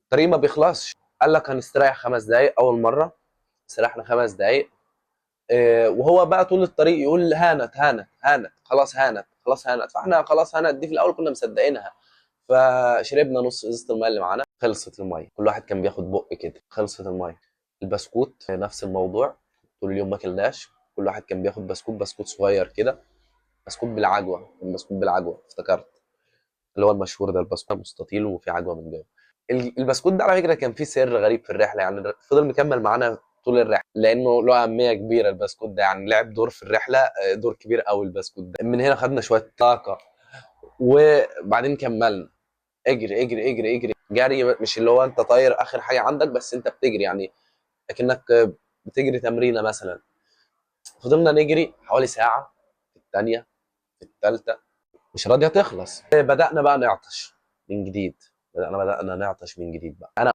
الطريق ما بيخلصش. قال لك هنستريح 5 دقايق. اول مره استريحنا 5 دقايق. وهو بقى طول الطريق يقول هانت هانت هانت، خلاص هانت خلاص هانت. فاحنا خلاص هانت دي في الاول كنا مصدقينها. فشربنا نص ازازه الميه اللي معانا، خلصت الميه، كل واحد كان بياخد بق كده، خلصت الميه. البسكوت نفس الموضوع، طول اليوم ما اكلناش، كل واحد كان بياخد بسكوت، بسكوت صغير كده، بسكوت بالعجوه، البسكوت بالعجوه افتكرت، اللي هو المشهور ده، البسكوت مستطيل وفي عجوه من جوه. البسكوت ده على فكره كان فيه سر غريب في الرحله، يعني فضل مكمل معانا طول الرحله لانه له اهميه كبيره. البسكوت ده يعني لعب دور في الرحله، دور كبير قوي البسكوت ده. من هنا خدنا شويه طاقه، وبعدين كملنا. اجري اجري اجري اجري جري، مش اللي هو انت طاير اخر حاجه عندك، بس انت بتجري يعني اكنك بتجري تمرينه مثلا. فضلنا نجري حوالي ساعه، في الثانيه، في الثالثه، مش راضيه تخلص. بدانا بقى نعطش من جديد، بدانا نعطش من جديد بقى. انا